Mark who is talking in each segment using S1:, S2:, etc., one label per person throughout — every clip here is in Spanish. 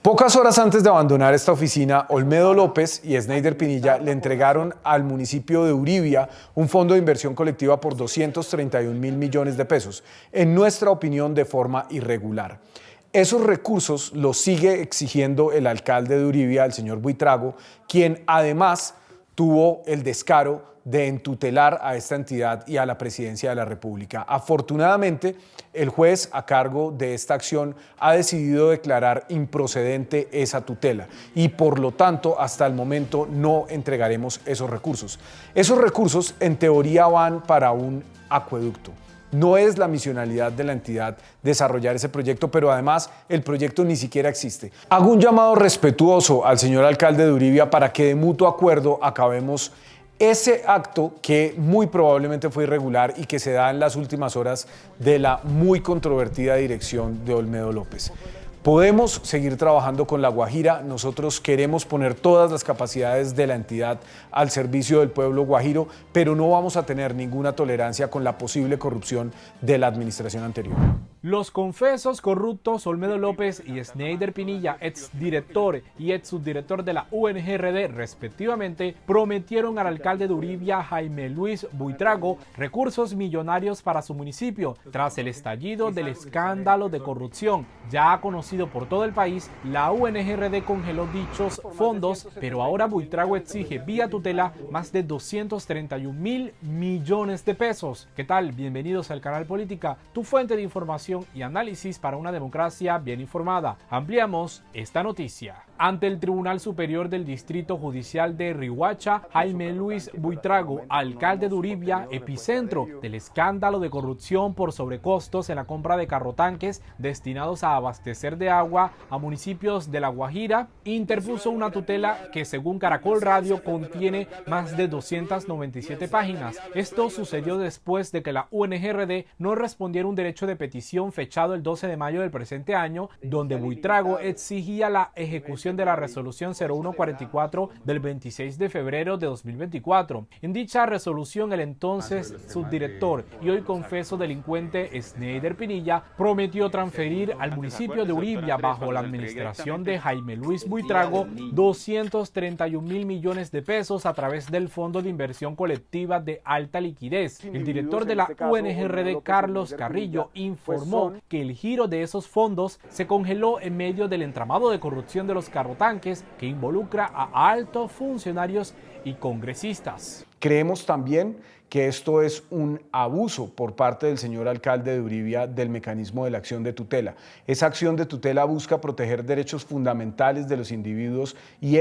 S1: Pocas horas antes de abandonar esta oficina, Olmedo López y Sneider Pinilla le entregaron al municipio de Uribia un fondo de inversión colectiva por 231.000 millones de pesos, en nuestra opinión de forma irregular. Esos recursos los sigue exigiendo el alcalde de Uribia, el señor Buitrago, quien además tuvo el descaro de entutelar a esta entidad y a la presidencia de la República. Afortunadamente, el juez a cargo de esta acción ha decidido declarar improcedente esa tutela y por lo tanto hasta el momento no entregaremos esos recursos. Esos recursos en teoría van para un acueducto. No es la misionalidad de la entidad desarrollar ese proyecto, pero además el proyecto ni siquiera existe. Hago un llamado respetuoso al señor alcalde de Uribia para que de mutuo acuerdo acabemos ese acto que muy probablemente fue irregular y que se da en las últimas horas de la muy controvertida dirección de Olmedo López. Podemos seguir trabajando con La Guajira, nosotros queremos poner todas las capacidades de la entidad al servicio del pueblo guajiro, pero no vamos a tener ninguna tolerancia con la posible corrupción de la administración anterior.
S2: Los confesos corruptos Olmedo López y Sneider Pinilla, exdirector y ex subdirector de la UNGRD respectivamente, prometieron al alcalde de Uribia, Jaime Luis Buitrago, recursos millonarios para su municipio. Tras el estallido del escándalo de corrupción ya conocido por todo el país, la UNGRD congeló dichos fondos, pero ahora Buitrago exige vía tutela más de 231.000 millones de pesos. ¿Qué tal? Bienvenidos al canal Política, tu fuente de información y análisis para una democracia bien informada. Ampliamos esta noticia. Ante el Tribunal Superior del Distrito Judicial de Riohacha, Jaime Luis Buitrago, alcalde de Uribia, epicentro del escándalo de corrupción por sobrecostos en la compra de carrotanques destinados a abastecer de agua a municipios de La Guajira, interpuso una tutela que según Caracol Radio contiene más de 297 páginas. Esto sucedió después de que la UNGRD no respondiera un derecho de petición fechado el 12 de mayo del presente año, donde Buitrago exigía la ejecución de la resolución 0144 del 26 de febrero de 2024. En dicha resolución, el entonces subdirector y hoy confeso delincuente Sneider Pinilla prometió transferir al municipio de Uribia, bajo la administración de Jaime Luis Buitrago, 231.000 millones de pesos a través del Fondo de Inversión Colectiva de Alta Liquidez. El director de la UNGRD, Carlos Carrillo, informó que el giro de esos fondos se congeló en medio del entramado de corrupción de los carrotanques que involucra a altos funcionarios y congresistas.
S1: Creemos también que esto es un abuso por parte del señor alcalde de Uribia del mecanismo de la acción de tutela. Esa acción de tutela busca proteger derechos fundamentales de los individuos y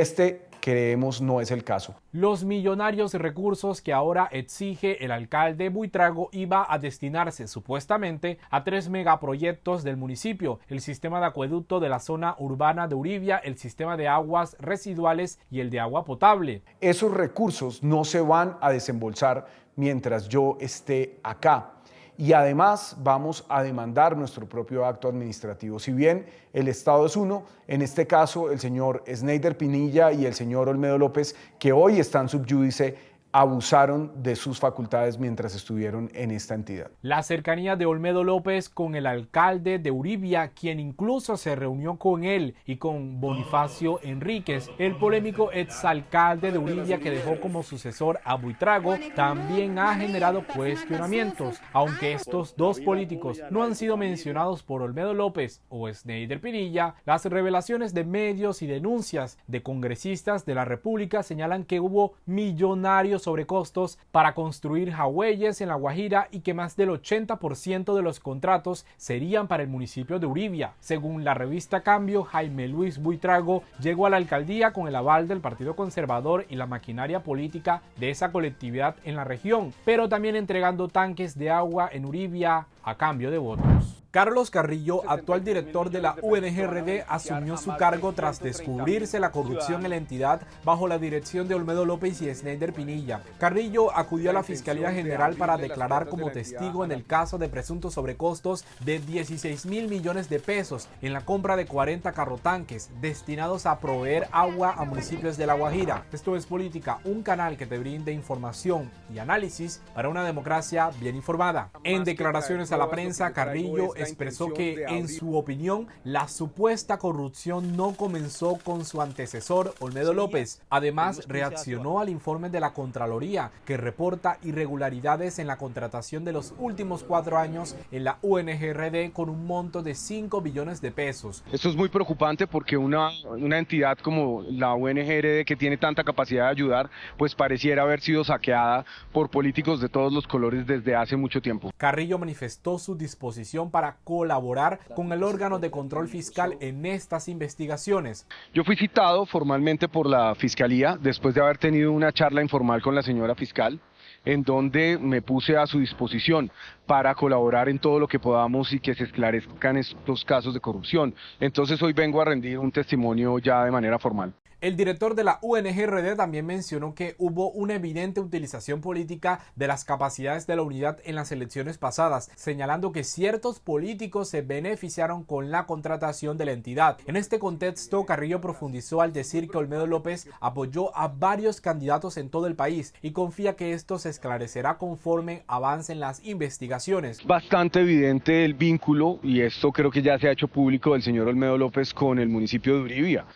S1: creemos no es el caso.
S2: Los millonarios recursos que ahora exige el alcalde Buitrago iba a destinarse supuestamente a 3 megaproyectos del municipio: el sistema de acueducto de la zona urbana de Uribia, el sistema de aguas residuales y el de agua potable.
S1: Esos recursos no se van a desembolsar mientras yo esté acá. Y además vamos a demandar nuestro propio acto administrativo. Si bien el Estado es uno, en este caso el señor Sneider Pinilla y el señor Olmedo López, que hoy están sub judice, abusaron de sus facultades mientras estuvieron en esta entidad.
S2: La cercanía de Olmedo López con el alcalde de Uribia, quien incluso se reunió con él y con Bonifacio Enríquez, el polémico exalcalde de Uribia que dejó como sucesor a Buitrago, también ha generado cuestionamientos. Aunque estos dos políticos no han sido mencionados por Olmedo López o Sneider Pinilla, las revelaciones de medios y denuncias de congresistas de la República señalan que hubo millonarios sobrecostos para construir jagüeyes en La Guajira y que más del 80% de los contratos serían para el municipio de Uribia. Según la revista Cambio, Jaime Luis Buitrago llegó a la alcaldía con el aval del Partido Conservador y la maquinaria política de esa colectividad en la región, pero también entregando tanques de agua en Uribia a cambio de votos. Carlos Carrillo, actual director de la UNGRD, asumió su cargo tras descubrirse la corrupción en la entidad bajo la dirección de Olmedo López y Sneider Pinilla. Carrillo acudió a la Fiscalía General para declarar como testigo en el caso de presuntos sobrecostos de 16.000 millones de pesos en la compra de 40 carrotanques destinados a proveer agua a municipios de La Guajira. Esto es Política, un canal que te brinde información y análisis para una democracia bien informada. En declaraciones a la prensa, Carrillo expresó que, en su opinión, la supuesta corrupción no comenzó con su antecesor, Olmedo López. Además, reaccionó al informe de la Contraloría, que reporta irregularidades en la contratación de los últimos 4 años en la UNGRD con un monto de 5 billones de pesos.
S3: Esto es muy preocupante porque una entidad como la UNGRD, que tiene tanta capacidad de ayudar, pues pareciera haber sido saqueada por políticos de todos los colores desde hace mucho tiempo.
S2: Carrillo manifestó su disposición para colaborar con el órgano de control fiscal en estas investigaciones.
S3: Yo fui citado formalmente por la Fiscalía después de haber tenido una charla informal con la señora fiscal, en donde me puse a su disposición para colaborar en todo lo que podamos y que se esclarezcan estos casos de corrupción. Entonces hoy vengo a rendir un testimonio ya de manera formal.
S2: El director de la UNGRD también mencionó que hubo una evidente utilización política de las capacidades de la unidad en las elecciones pasadas, señalando que ciertos políticos se beneficiaron con la contratación de la entidad. En este contexto, Carrillo profundizó al decir que Olmedo López apoyó a varios candidatos en todo el país y confía que esto se esclarecerá conforme avancen las investigaciones.
S3: Bastante evidente el vínculo, y esto creo que ya se ha hecho público, del señor Olmedo López con el municipio de Uribia,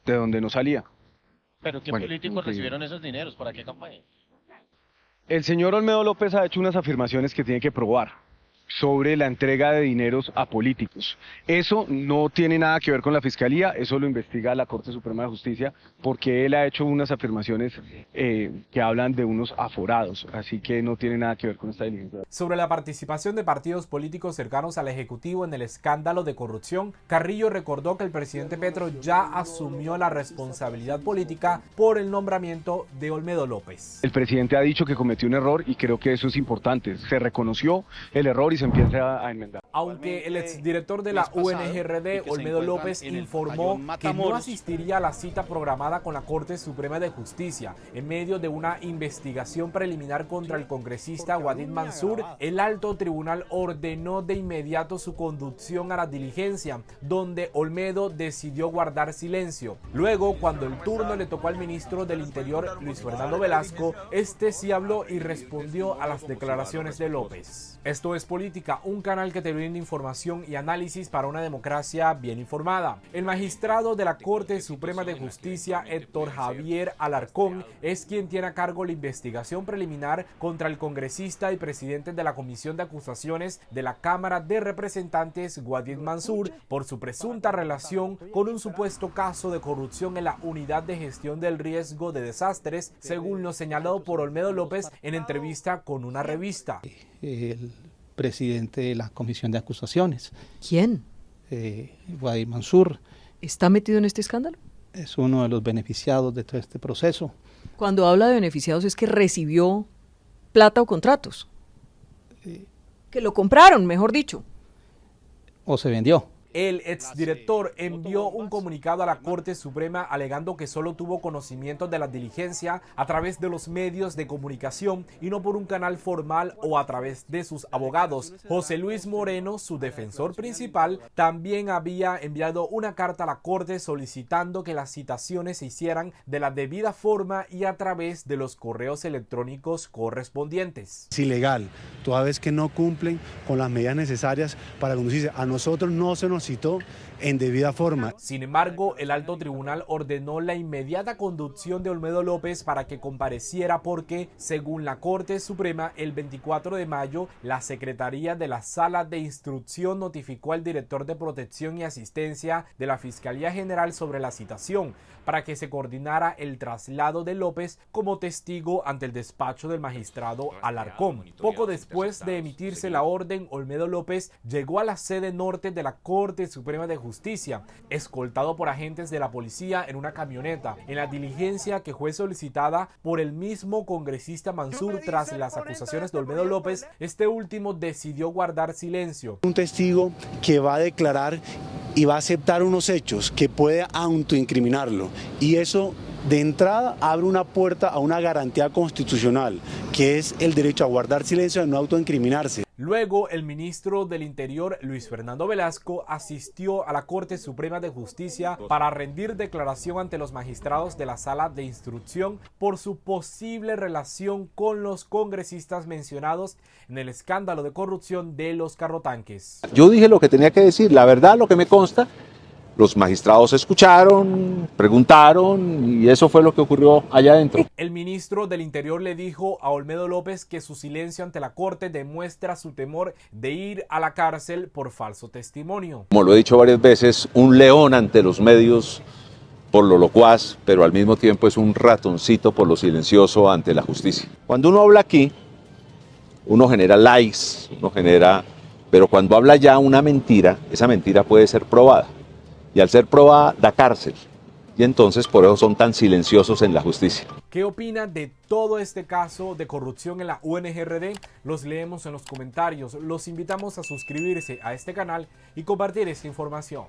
S3: de donde no salía.
S4: ¿Pero qué políticos recibieron esos dineros? ¿Para qué campaña?
S3: El señor Olmedo López ha hecho unas afirmaciones que tiene que probar sobre la entrega de dineros a políticos. Eso no tiene nada que ver con la Fiscalía, eso lo investiga la Corte Suprema de Justicia, porque él ha hecho unas afirmaciones que hablan de unos aforados, así que no tiene nada que ver con esta diligencia.
S2: Sobre la participación de partidos políticos cercanos al Ejecutivo en el escándalo de corrupción, Carrillo recordó que el presidente Petro ya asumió la responsabilidad política por el nombramiento de Olmedo López.
S3: El presidente ha dicho que cometió un error y creo que eso es importante. Se reconoció el error y se empieza a enmendar.
S2: Aunque el exdirector de la UNGRD, Olmedo López, informó que no asistiría a la cita programada con la Corte Suprema de Justicia en medio de una investigación preliminar contra el congresista Wadid Mansur, el alto tribunal ordenó de inmediato su conducción a la diligencia, donde Olmedo decidió guardar silencio. Luego, cuando el turno le tocó al ministro del Interior, Luis Fernando Velasco, este sí habló y respondió a las declaraciones de López. Esto es Política, un canal que te brinda información y análisis para una democracia bien informada. El magistrado de la Corte Suprema de Justicia, Héctor Javier Alarcón, es quien tiene a cargo la investigación preliminar contra el congresista y presidente de la Comisión de Acusaciones de la Cámara de Representantes, Wadid Mansur, por su presunta relación con un supuesto caso de corrupción en la Unidad de Gestión del Riesgo de Desastres, según lo señalado por Olmedo López en entrevista con una revista.
S5: El presidente de la Comisión de Acusaciones.
S6: ¿Quién?
S5: Wadid Mansur.
S6: ¿Está metido en este escándalo?
S5: Es uno de los beneficiados de todo este proceso.
S6: Cuando habla de beneficiados es que recibió plata o contratos. Que lo compraron, mejor dicho.
S5: O se vendió.
S2: El exdirector envió un comunicado a la Corte Suprema alegando que solo tuvo conocimiento de la diligencia a través de los medios de comunicación y no por un canal formal o a través de sus abogados. José Luis Moreno, su defensor principal, también había enviado una carta a la Corte solicitando que las citaciones se hicieran de la debida forma y a través de los correos electrónicos correspondientes.
S7: Es ilegal, toda vez que no cumplen con las medidas necesarias para conducirse. A nosotros no se nos citó en debida forma.
S2: Sin embargo, el alto tribunal ordenó la inmediata conducción de Olmedo López para que compareciera porque, según la Corte Suprema, el 24 de mayo, la Secretaría de la Sala de Instrucción notificó al director de Protección y Asistencia de la Fiscalía General sobre la citación para que se coordinara el traslado de López como testigo ante el despacho del magistrado Alarcón. Poco después de emitirse la orden, Olmedo López llegó a la sede norte de la Corte Suprema de Justicia, escoltado por agentes de la policía en una camioneta, en la diligencia que fue solicitada por el mismo congresista Mansur tras las acusaciones de Olmedo López. Este último decidió guardar silencio.
S7: Un testigo que va a declarar y va a aceptar unos hechos que puede autoincriminarlo, y eso de entrada abre una puerta a una garantía constitucional, que es el derecho a guardar silencio y no autoincriminarse.
S2: Luego, el ministro del Interior, Luis Fernando Velasco, asistió a la Corte Suprema de Justicia para rendir declaración ante los magistrados de la Sala de Instrucción por su posible relación con los congresistas mencionados en el escándalo de corrupción de los carrotanques.
S8: Yo dije lo que tenía que decir, la verdad, lo que me consta. Los magistrados escucharon, preguntaron y eso fue lo que ocurrió allá adentro.
S2: El ministro del Interior le dijo a Olmedo López que su silencio ante la corte demuestra su temor de ir a la cárcel por falso testimonio.
S8: Como lo he dicho varias veces, un león ante los medios por lo locuaz, pero al mismo tiempo es un ratoncito por lo silencioso ante la justicia. Cuando uno habla aquí, uno genera likes, pero cuando habla ya una mentira, esa mentira puede ser probada. Y al ser probada, da cárcel. Y entonces por eso son tan silenciosos en la justicia.
S2: ¿Qué opina de todo este caso de corrupción en la UNGRD? Los leemos en los comentarios. Los invitamos a suscribirse a este canal y compartir esta información.